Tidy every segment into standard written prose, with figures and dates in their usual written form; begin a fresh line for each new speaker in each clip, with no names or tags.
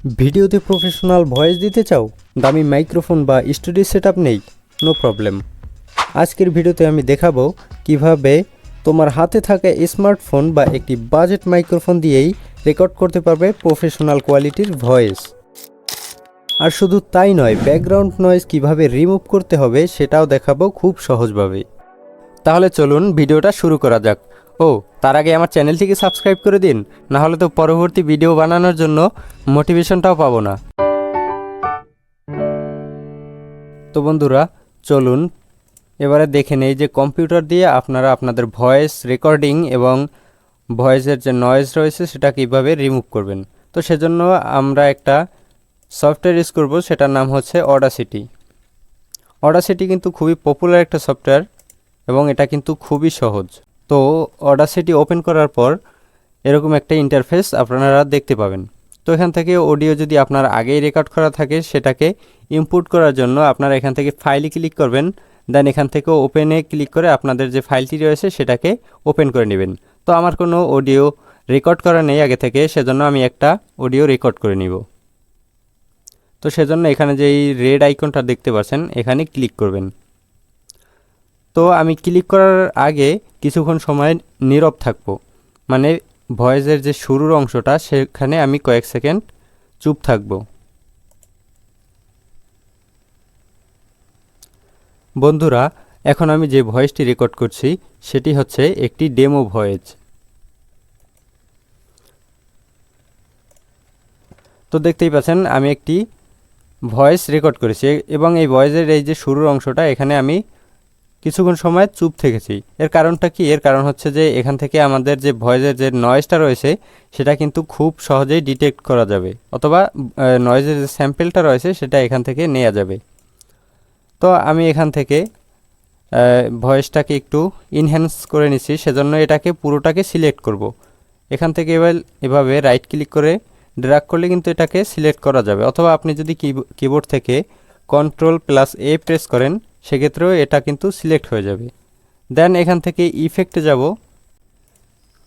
ভিডিওতে professional voice দিতে চাও, দামি মাইক্রোফোন বা স্টুডিও সেটআপ নেই? No problem. আজকের ভিডিওতে আমি দেখাবো কিভাবে তোমার হাতে থাকা স্মার্টফোন বা একটি বাজেট মাইক্রোফোন দিয়েই রেকর্ড করতে পারবে প্রফেশনাল কোয়ালিটির ভয়েস। আর শুধু তাই নয়, ব্যাকগ্রাউন্ড নয়েজ কিভাবে রিমুভ করতে হবে সেটাও দেখাবো খুব সহজভাবে। তাহলে চলুন ভিডিওটা শুরু করা যাক। তার আগে আমার চ্যানেলটিকে সাবস্ক্রাইব করে দিন, না হলে তো পরবর্তী ভিডিও বানানোর জন্য মোটিভেশনটাও পাবো না। তো বন্ধুরা চলুন এবারে দেখে নেই যে কম্পিউটার দিয়ে আপনারা আপনাদের ভয়েস রেকর্ডিং এবং ভয়েসের যে নয়েজ রয়েছে সেটা কীভাবে রিমুভ করবেন। তো সেজন্য আমরা একটা সফটওয়্যার ইউজ করব, সেটার নাম হচ্ছে অডাসিটি। অডাসিটি কিন্তু খুবই পপুলার একটা সফটওয়্যার এবং এটা কিন্তু খুবই সহজ। তো অডাসিটি ওপেন করার পর এরকম একটা ইন্টারফেস আপনারা দেখতে পাবেন। তো এখান থেকে অডিও যদি আপনার আগেই রেকর্ড করা থাকে সেটাকে ইনপুট করার জন্য আপনারা এখান থেকে ফাইলে ক্লিক করবেন, দেন এখান থেকে ওপেনে ক্লিক করে আপনাদের যে ফাইলটি রয়েছে সেটাকে ওপেন করে নেবেন। তো আমার কোনো অডিও রেকর্ড করা নেই আগে থেকে, সেজন্য আমি একটা অডিও রেকর্ড করে নিব। তো সেজন্য এখানে যে এই রেড আইকনটা দেখতে পাচ্ছেন এখানে ক্লিক করবেন। তো আমি ক্লিক করার আগে কিছুক্ষণ সময় নীরব থাকবো, মানে ভয়েসের যে শুরুর অংশটা সেখানে আমি কয়েক সেকেন্ড চুপ থাকব। বন্ধুরা এখন আমি যে ভয়েসটি রেকর্ড করছি সেটি হচ্ছে একটি ডেমো ভয়েস। তো দেখতেই পাচ্ছেন আমি একটি ভয়েস রেকর্ড করেছি এবং এই ভয়েসের এই যে শুরুর অংশটা এখানে আমি কিছুক্ষণ সময় চুপ থেকেছি। এর কারণটা কি? এর কারণ হচ্ছে যে এখান থেকে আমাদের যে ভয়েসের যে নয়েজটা রয়েছে সেটা কিন্তু খুব সহজেই ডিটেক্ট করা যাবে, অথবা নয়েজের যে স্যাম্পেলটা রয়েছে সেটা এখান থেকে নেওয়া যাবে। তো আমি এখান থেকে ভয়েসটাকে একটু ইনহ্যান্স করে নিচ্ছি, সেজন্য এটাকে পুরোটাকে সিলেক্ট করব। এখান থেকে এভাবে রাইট ক্লিক করে ড্র্যাগ করলে কিন্তু এটাকে সিলেক্ট করা যাবে, অথবা আপনি যদি কিবোর্ড থেকে Ctrl+A প্রেস করেন সেক্ষেত্রেও এটা কিন্তু সিলেক্ট হয়ে যাবে। দেন এখান থেকে ইফেক্টে যাব।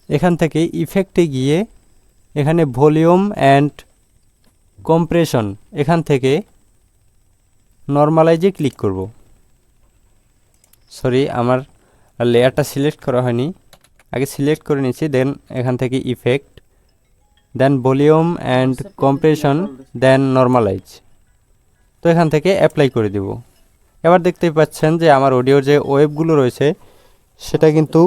এখান থেকে ইফেক্টে গিয়ে এখানে ভলিউম অ্যান্ড কম্প্রেশন, এখান থেকে নর্মালাইজে ক্লিক করব। সরি, আমার লেয়ারটা সিলেক্ট করা হয়নি, আগে সিলেক্ট করে নিচ্ছি। দেন এখান থেকে effect, then volume and compression, then normalise. তো এখান থেকে অ্যাপ্লাই করে দেব। এবার দেখতেই পাচ্ছেন যে আমার অডিওর যে ওয়েভগুলো রয়েছে সেটা কিন্তু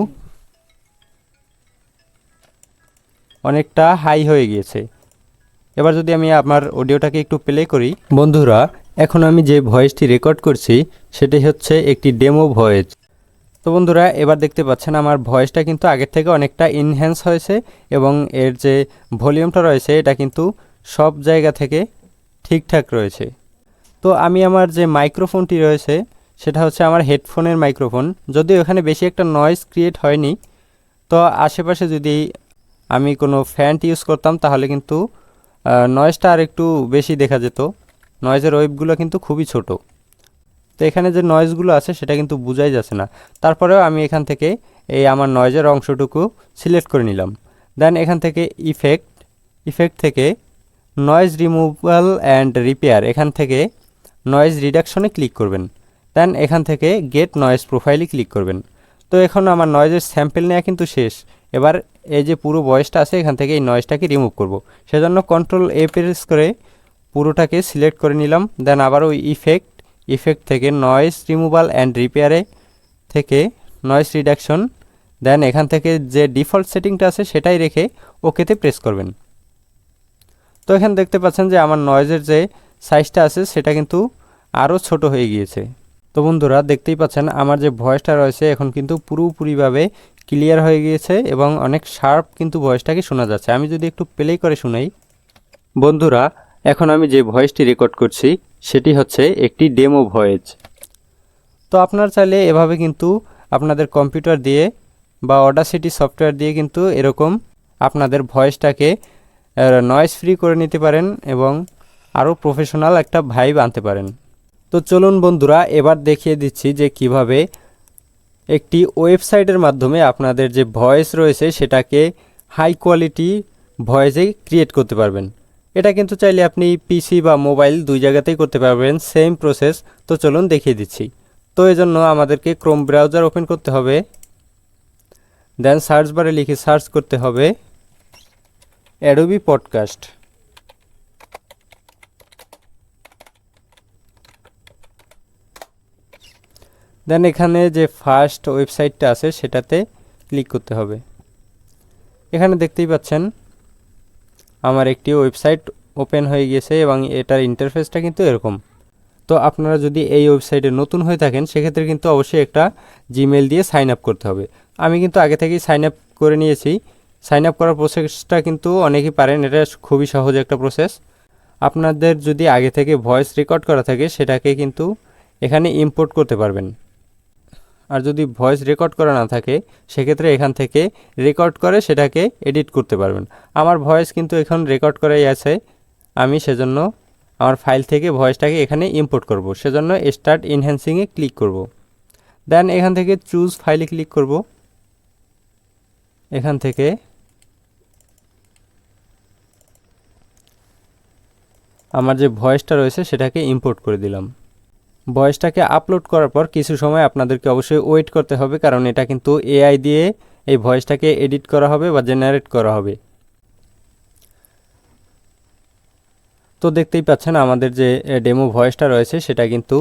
অনেকটা হাই হয়ে গিয়েছে। এবার যদি আমি আমার অডিওটাকে একটু প্লে করি, বন্ধুরা এখন আমি যে ভয়েসটি রেকর্ড করছি সেটি হচ্ছে একটি ডেমো ভয়েস। তো বন্ধুরা এবার দেখতে পাচ্ছেন আমার ভয়েসটা কিন্তু আগের থেকে অনেকটা ইনহ্যান্স হয়েছে এবং এর যে ভলিউমটা রয়েছে এটা কিন্তু সব জায়গা থেকে ঠিকঠাক রয়েছে। তো আমি আমার যে মাইক্রোফোনটি রয়েছে সেটা হচ্ছে আমার হেডফোনের মাইক্রোফোন, যদিও এখানে বেশি একটা নয়েজ ক্রিয়েট হয়নি। তো আশেপাশে যদি আমি কোনো ফ্যান ইউজ করতাম তাহলে কিন্তু নয়েজটা আর একটু বেশি দেখা যেত। নয়েজের ওয়েভগুলো কিন্তু খুবই ছোট, তো এখানে যে নয়েজগুলো আছে সেটা কিন্তু বোঝাই যাচ্ছে না। তারপরেও আমি এখান থেকে এই আমার নয়েজের অংশটুকু সিলেক্ট করে নিলাম। দেন এখান থেকে ইফেক্ট থেকে নয়েজ রিমুভাল অ্যান্ড রিপেয়ার, এখান থেকে নয়েজ রিডাকশনে ক্লিক করবেন। দেন এখান থেকে গেট নয়েজ প্রোফাইলে ক্লিক করবেন। তো এখন আমার নয়েজের স্যাম্পল নেওয়া কিন্তু শেষ। এবার এই যে পুরো ভয়েসটা আছে এখান থেকে এই নয়েজটাকে রিমুভ করব, সেজন্য Ctrl+A প্রেস করে পুরোটাকে সিলেক্ট করে নিলাম। দেন আবারও ইফেক্ট থেকে নয়েজ রিমুভাল অ্যান্ড রিপেয়ারে থেকে নয়েজ রিডাকশন, দেন এখান থেকে যে ডিফল্ট সেটিংটা আছে সেটাই রেখে ওকেতে প্রেস করবেন। তো এখানে দেখতে পাচ্ছেন যে আমার নয়েজের যে সাইজটা আছে সেটা কিন্তু আরও ছোট হয়ে গিয়েছে। তো বন্ধুরা দেখতেই পাচ্ছেন আমার যে ভয়েসটা রয়েছে এখন কিন্তু পুরোপুরিভাবে ক্লিয়ার হয়ে গিয়েছে এবং অনেক শার্প কিন্তু ভয়েসটাকে শোনা যাচ্ছে। আমি যদি একটু প্লে করে শোনাই, বন্ধুরা এখন আমি যে ভয়েসটি রেকর্ড করছি সেটি হচ্ছে একটি ডেমো ভয়েস। তো আপনারা চাইলে এভাবে কিন্তু আপনাদের কম্পিউটার দিয়ে বা অডাসিটি সফটওয়্যার দিয়ে কিন্তু এরকম আপনাদের ভয়েসটাকে নয়েজ ফ্রি করে নিতে পারেন এবং আরও প্রফেশনাল একটা ভাইব আনতে পারেন। তো চলুন বন্ধুরা এবার দেখিয়ে দিচ্ছি যে কিভাবে একটি ওয়েবসাইটের মাধ্যমে আপনাদের যে ভয়েস রয়েছে সেটাকে হাই কোয়ালিটি ভয়েসে ক্রিয়েট করতে পারবেন। এটা কিন্তু চাইলে আপনি পিসি বা মোবাইল দুই জায়গাতেই করতে পারবেন, সেম প্রসেস। তো চলুন দেখিয়ে দিচ্ছি। তো এই জন্য আমাদেরকে ক্রোম ব্রাউজার ওপেন করতে হবে, দেন সার্চ বারে লিখে সার্চ করতে হবে অ্যাডোবি পডকাস্ট। দেন এখানে যে ফার্স্ট ওয়েবসাইটটা আছে সেটাতে ক্লিক করতে হবে। এখানে দেখতেই পাচ্ছেন আমার একটি ওয়েবসাইট ওপেন হয়ে গেছে এবং এটার ইন্টারফেসটা কিন্তু এরকম। তো আপনারা যদি এই ওয়েবসাইটে নতুন হয়ে থাকেন সেক্ষেত্রে কিন্তু অবশ্যই একটা জিমেল দিয়ে সাইন আপ করতে হবে। আমি কিন্তু আগে থেকেই সাইন আপ করে নিয়েছি। সাইন আপ করার প্রসেসটা কিন্তু অনেকেই পারেন, এটা খুবই সহজ একটা প্রসেস। আপনাদের যদি আগে থেকে ভয়েস রেকর্ড করা থাকে সেটাকে কিন্তু এখানে ইম্পোর্ট করতে পারবেন। আর যদি ভয়েস রেকর্ড করা না থাকে সেক্ষেত্রে এখান থেকে রেকর্ড করে সেটাকে এডিট করতে পারবেন। আমার ভয়েস কিন্তু এখন রেকর্ড করাই আছে, আমি সেজন্য আমার ফাইল থেকে ভয়েসটাকে এখানে ইম্পোর্ট করব। সেজন্য স্টার্ট এনহ্যান্সিংয়ে ক্লিক করব। দেন এখান থেকে চুজ ফাইলে ক্লিক করব। এখান থেকে আমার যে ভয়েসটা রয়েছে সেটাকে ইম্পোর্ট করে দিলাম। ভয়েসটাকে আপলোড করার পর কিছু সময় আপনাদেরকে অবশ্যই ওয়েট করতে হবে, কারণ এটা কিন্তু এআই দিয়ে এই ভয়েসটাকে এডিট করা হবে বা জেনারেট করা হবে। তো দেখতেই পাচ্ছেন আমাদের যে ডেমো ভয়েসটা রয়েছে সেটা কিন্তু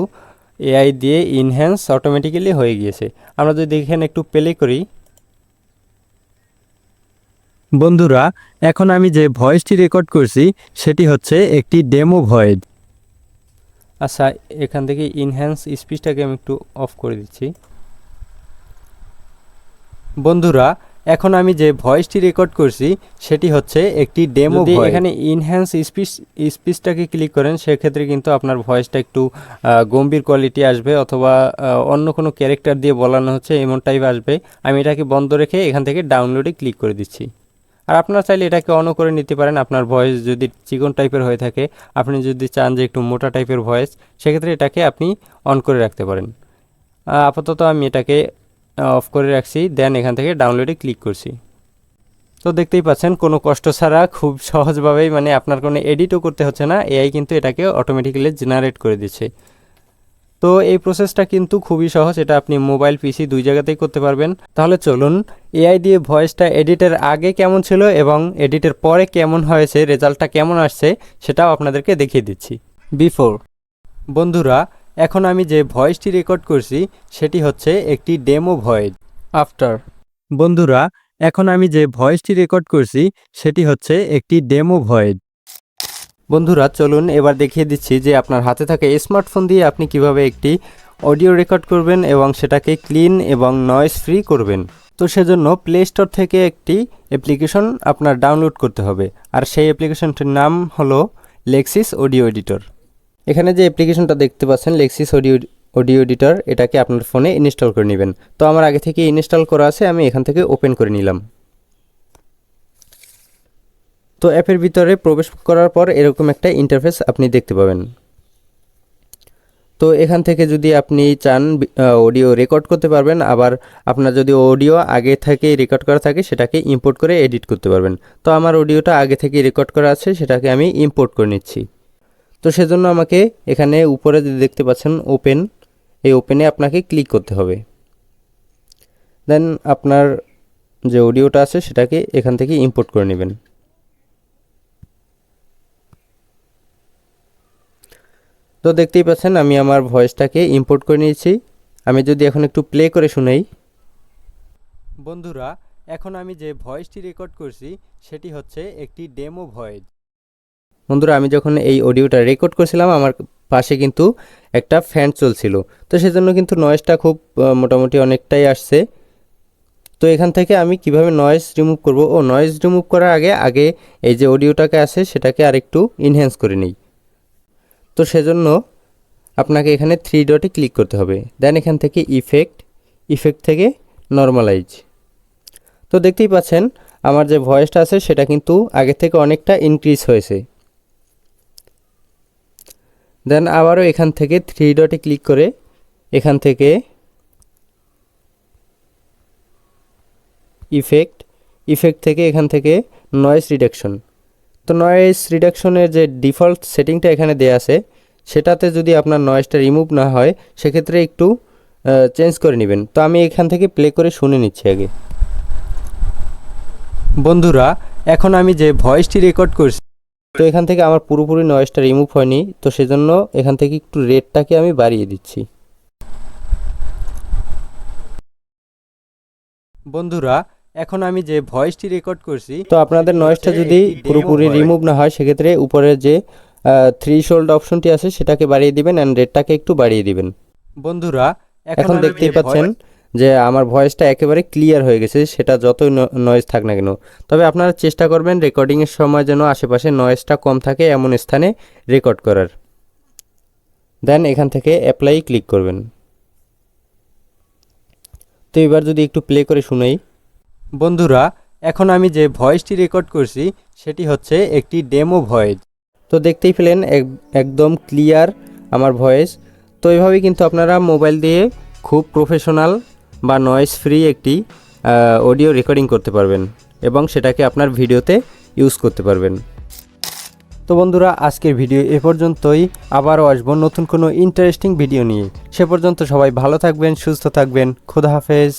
এআই দিয়ে ইনহ্যান্স অটোমেটিক্যালি হয়ে গিয়েছে। আমরা যদি এখানে একটু প্লে করি, বন্ধুরা এখন আমি যে ভয়েসটি রেকর্ড করছি সেটি হচ্ছে একটি ডেমো ভয়েস। আচ্ছা, এখান থেকে ইনহ্যান্স স্পিচটাকে আমি একটু অফ করে দিচ্ছি। বন্ধুরা এখন আমি যে ভয়েসটি রেকর্ড করছি সেটি হচ্ছে একটি ডেমো ভয়েস। এখানে ইনহ্যান্স স্পিচটাকে ক্লিক করেন সেক্ষেত্রে কিন্তু আপনার ভয়েসটা একটু গম্ভীর কোয়ালিটি আসবে, অথবা অন্য কোনো ক্যারেক্টার দিয়ে বলানো হচ্ছে এমন টাইপ আসবে। আমি এটাকে বন্ধ রেখে এখান থেকে ডাউনলোডে ক্লিক করে দিচ্ছি। আর আপনারা চাইলে এটাকে অনও করে নিতে পারেন। আপনার ভয়েস যদি চিকন টাইপের হয়ে থাকে, আপনি যদি চান যে একটু মোটা টাইপের ভয়েস, সেক্ষেত্রে এটাকে আপনি অন করে রাখতে পারেন। আপাতত আমি এটাকে অফ করে রাখছি, দেন এখান থেকে ডাউনলোডে ক্লিক করছি। তো দেখতেই পাচ্ছেন কোনো কষ্ট ছাড়া খুব সহজভাবেই, মানে আপনার কোনো এডিটও করতে হচ্ছে না, এআই কিন্তু এটাকে অটোমেটিক্যালি জেনারেট করে দিচ্ছে। তো এই প্রসেসটা কিন্তু খুবই সহজ, এটা আপনি মোবাইল পিসি দুই জায়গাতেই করতে পারবেন। তাহলে চলুন এআই দিয়ে ভয়েসটা এডিটের আগে কেমন ছিল এবং এডিটের পরে কেমন হয়েছে, রেজাল্টটা কেমন আসছে সেটাও আপনাদেরকে দেখিয়ে দিচ্ছি। বিফোর, বন্ধুরা এখন আমি যে ভয়েসটি রেকর্ড করছি সেটি হচ্ছে একটি ডেমো ভয়েস। আফটার, বন্ধুরা এখন আমি যে ভয়েসটি রেকর্ড করছি সেটি হচ্ছে একটি ডেমো ভয়েস। বন্ধুরা চলুন এবার দেখিয়ে দিচ্ছি যে আপনার হাতে থাকা স্মার্টফোন দিয়ে আপনি কিভাবে একটি অডিও রেকর্ড করবেন এবং সেটাকে ক্লিন এবং নয়েজ ফ্রি করবেন। তো সেজন্য প্লে স্টোর থেকে একটি অ্যাপ্লিকেশন আপনার ডাউনলোড করতে হবে, আর সেই অ্যাপ্লিকেশনটির নাম হলো লেক্সিস অডিও এডিটর। এখানে যে অ্যাপ্লিকেশনটা দেখতে পাচ্ছেন লেক্সিস অডিও এডিটর, এটাকে আপনার ফোনে ইনস্টল করে নেবেন। তো আমার আগে থেকে ইনস্টল করা আছে, আমি এখান থেকে ওপেন করে নিলাম। তো অ্যাপের ভিতরে প্রবেশ করার পর এরকম একটা ইন্টারফেস আপনি দেখতে পাবেন। তো এখান থেকে যদি আপনি চান অডিও রেকর্ড করতে পারবেন, আবার আপনার যদি অডিও আগে থেকেই রেকর্ড করা থাকে সেটাকে ইম্পোর্ট করে এডিট করতে পারবেন। তো আমার অডিওটা আগে থেকেই রেকর্ড করা আছে, সেটাকে আমি ইম্পোর্ট করে নিচ্ছি। তো সেজন্য আমাকে এখানে উপরে যে দেখতে পাচ্ছেন ওপেন, এই ওপেনে আপনাকে ক্লিক করতে হবে। দেন আপনার যে অডিওটা আছে সেটাকে এখান থেকে ইম্পোর্ট করে নেবেন। তো দেখতেই পাচ্ছেন আমি আমার ভয়েসটাকে ইম্পোর্ট করে নিয়েছি। আমি যদি এখন একটু প্লে করে শুনাই, বন্ধুরা এখন আমি যে ভয়েসটি রেকর্ড করছি সেটি হচ্ছে একটি ডেমো ভয়েস। বন্ধুরা আমি যখন এই অডিওটা রেকর্ড করছিলাম আমার পাশে কিন্তু একটা ফ্যান চলছিল, তো সেজন্য কিন্তু নয়েজটা খুব মোটামুটি অনেকটাই আসছে। তো এখান থেকে আমি কিভাবে নয়েজ রিমুভ করব, নয়েজ রিমুভ করার আগে এই যে অডিওটাকে আছে সেটাকে আরেকটু ইনহ্যান্স করে নিই। তো সেজন্য আপনাকে এখানে থ্রি ডটে ক্লিক করতে হবে, দেন এখান থেকে ইফেক্ট থেকে নর্মালাইজ। তো দেখতেই পাচ্ছেন আমার যে ভয়েসটা আছে সেটা কিন্তু আগে থেকে অনেকটা ইনক্রিজ হয়েছে। দেন আবারও এখান থেকে থ্রি ডটে ক্লিক করে এখান থেকে ইফেক্ট থেকে এখান থেকে নয়েজ রিডাকশন। তো তো নয়েজ রিডাকশনের যে ডিফল্ট সেটিংটা এখানে দেয়া আছে সেটাতে যদি আপনার নয়েজটা রিমুভ না হয় সেক্ষেত্রে একটু চেঞ্জ করে নেবেন। তো আমি এখান থেকে প্লে করে শুনে নিচ্ছি আগে। বন্ধুরা এখন আমি যে ভয়েসটি রেকর্ড করছি তো এখান থেকে আমার পুরোপুরি নয়েজটা রিমুভ হয়নি, তো সেজন্য এখান থেকে একটু রেটটাকে আমি বাড়িয়ে দিচ্ছি। বন্ধুরা এখন আমি যে ভয়েসটি রেকর্ড করছি তো আপনাদের নয়েজটা যদি পুরোপুরি রিমুভ না হয় সেক্ষেত্রে উপরের যে থ্রেশহোল্ড অপশনটি আছে সেটাকে বাড়িয়ে দিবেন অ্যান্ড রেটটাকে একটু বাড়িয়ে দিবেন। বন্ধুরা এখন দেখতেই পাচ্ছেন যে আমার ভয়েসটা একেবারে ক্লিয়ার হয়ে গেছে, সেটা যতই নয়েজ থাক না কেন। তবে আপনারা চেষ্টা করবেন রেকর্ডিংয়ের সময় যেন আশেপাশে নয়েজটা কম থাকে এমন স্থানে রেকর্ড করার। দেন এখান থেকে অ্যাপ্লাই ক্লিক করবেন। তো এবার যদি একটু প্লে করে শুনাই। বন্ধুরা এখন আমি যে ভয়েসটি রেকর্ড করছি সেটি হচ্ছে একটি ডেমো ভয়েস। তো দেখতেই পেলেন একদম ক্লিয়ার আমার ভয়েস। তো এইভাবেই কিন্তু আপনারা মোবাইল দিয়ে খুব প্রফেশনাল বা নয়েজ ফ্রি একটি অডিও রেকর্ডিং করতে পারবেন এবং সেটাকে আপনার ভিডিওতে ইউজ করতে পারবেন। তো বন্ধুরা আজকের ভিডিও এ পর্যন্তই, আবারও আসবো নতুন কোনো ইন্টারেস্টিং ভিডিও নিয়ে। সে পর্যন্ত সবাই ভালো থাকবেন, সুস্থ থাকবেন। খোদা হাফেজ।